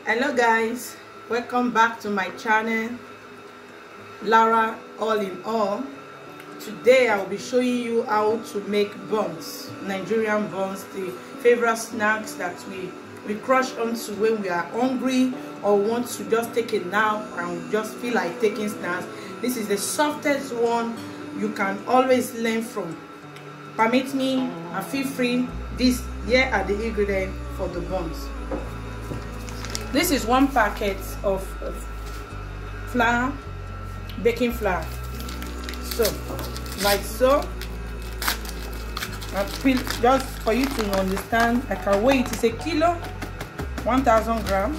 Hello guys, welcome back to my channel, Lara All in All. Today I will be showing you how to make buns, Nigerian buns, the favorite snacks that we crush onto when we are hungry or want to just take a nap and just feel like taking snacks. This is the softest one you can always learn from. Permit me and feel free. Here are the ingredients for the buns. This is 1 packet of flour, baking flour. So, like so. Just for you to understand, I can weigh it. It's a kilo, 1,000 grams.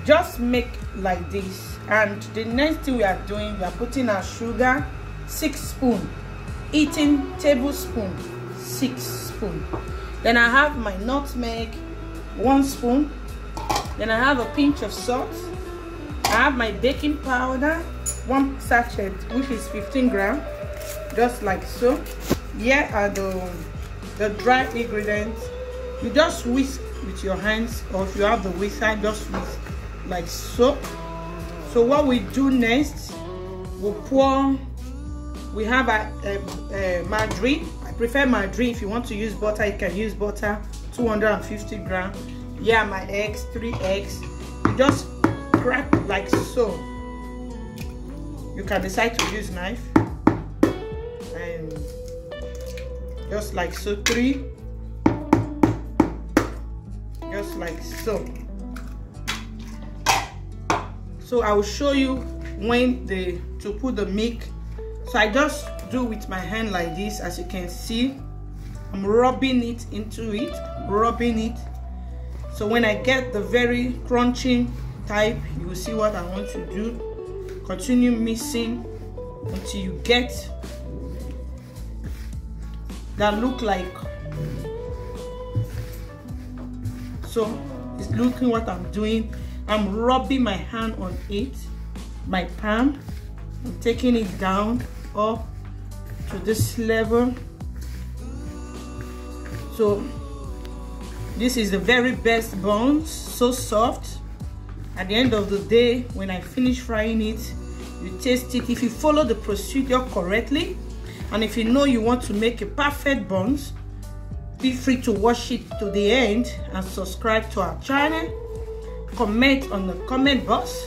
Just make like this. And the next thing we are doing, we are putting our sugar, 6 spoons, eating tablespoon, 6 spoons. Then I have my nutmeg, 1 spoon. Then I have a pinch of salt. I have my baking powder, 1 sachet, which is 15 grams, just like so. Here are the dry ingredients. You just whisk with your hands, or if you have the whisker, just whisk like so. So what we do next, we have a margarine. I prefer margarine. If you want to use butter, you can use butter, 250 grams. Here are my eggs, 3 eggs. You just crack like so. You can decide to use knife. And just like so, 3. Just like so. So I will show you when to put the milk. So I just do with my hand like this. As you can see, I'm rubbing it into it, rubbing it. So when I get the very crunchy type, you will see what I want to do. Continue mixing until you get that look like. So it's looking what I'm doing. I'm rubbing my hand on it, my palm. I'm taking it down up to this level. So this is the very best buns, so soft. At the end of the day, when I finish frying it, you taste it. If you follow the procedure correctly, and if you know you want to make a perfect buns, feel free to watch it to the end and subscribe to our channel. Comment on the comment box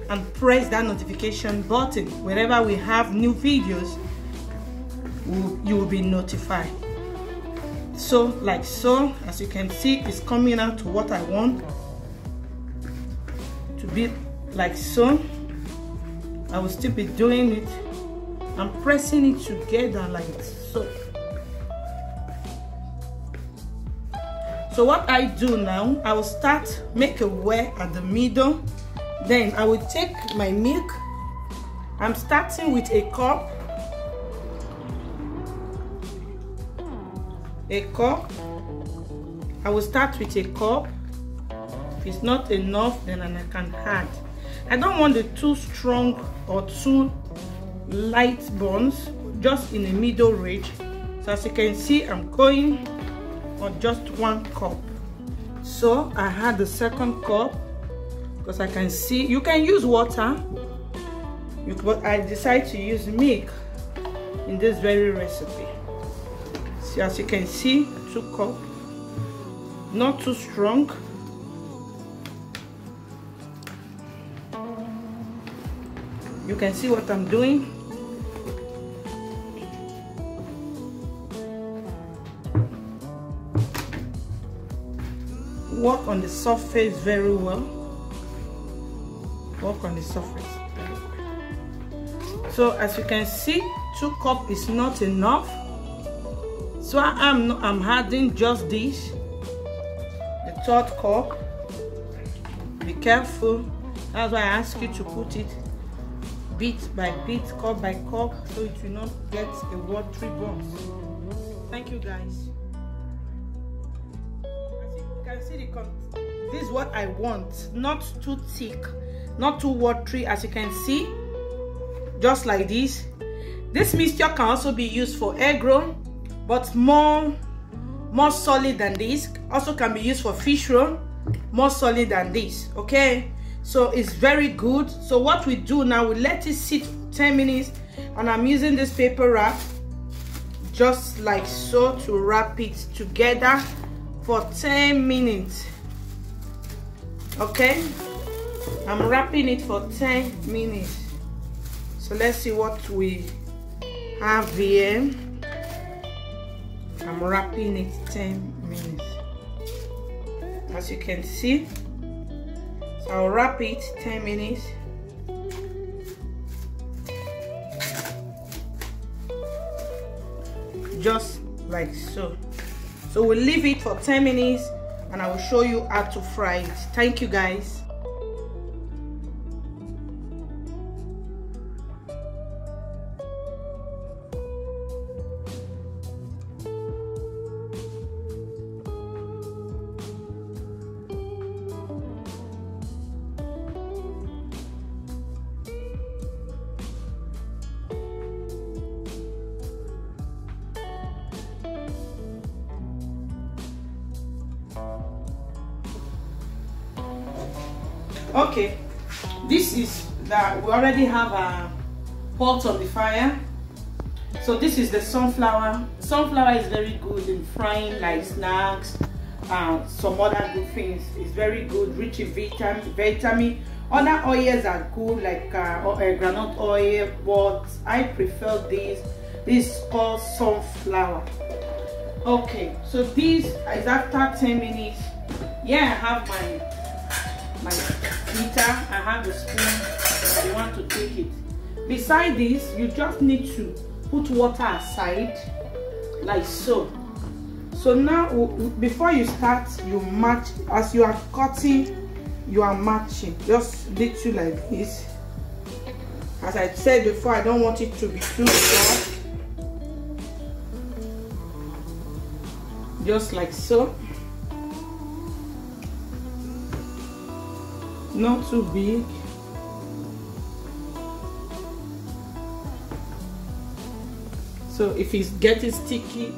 and press that notification button. Whenever we have new videos, you will be notified. So like so, as you can see, it's coming out to what I want to be, like so. I will still be doing it. I'm pressing it together like so. So what I do now, I will make a well at the middle. Then I will take my milk. I'm starting with a cup. I will start with a cup. If it's not enough, then I can add. I don't want it too strong or too light buns, just in the middle range. So as you can see, I'm going on just 1 cup. So I had the 2nd cup because I can see you can use water, but I decided to use milk in this very recipe. So as you can see, 2 cups, not too strong. You can see what I'm doing. Work on the surface very well. Work on the surface very well. So as you can see, 2 cups is not enough. So I'm adding just this, the 3rd cup. Be careful. That's why I ask you to put it bit by bit, cup by cup, so it will not get a watery buns. Thank you guys. As you can see, this is what I want. Not too thick, not too watery. As you can see, just like this. This mixture can also be used for egg roll, but more solid than this. Also can be used for fish roll, more solid than this. Okay, so it's very good. So what we do now, we let it sit 10 minutes, and I'm using this paper wrap just like so to wrap it together for 10 minutes. Okay, I'm wrapping it for 10 minutes. So let's see what we have here. I'm wrapping it 10 minutes, as you can see. So I'll wrap it 10 minutes. Just like so. So we'll leave it for 10 minutes and I will show you how to fry it. Thank you guys. Okay, this is that we already have a pot on the fire. So this is the sunflower. Sunflower is very good in frying like snacks and some other good things. It's very good, rich in vitamin. Other oils are good like granite oil, but I prefer this. This is called sunflower. Okay, so this is after 10 minutes. Yeah, I have my heater, I have the spoon. I want to take it. Beside this, you just need to put water aside like so. So now before you start, you match. As you are cutting, you are matching just little like this. As I said before, I don't want it to be too soft. Just like so. Not too big. So if it's getting sticky,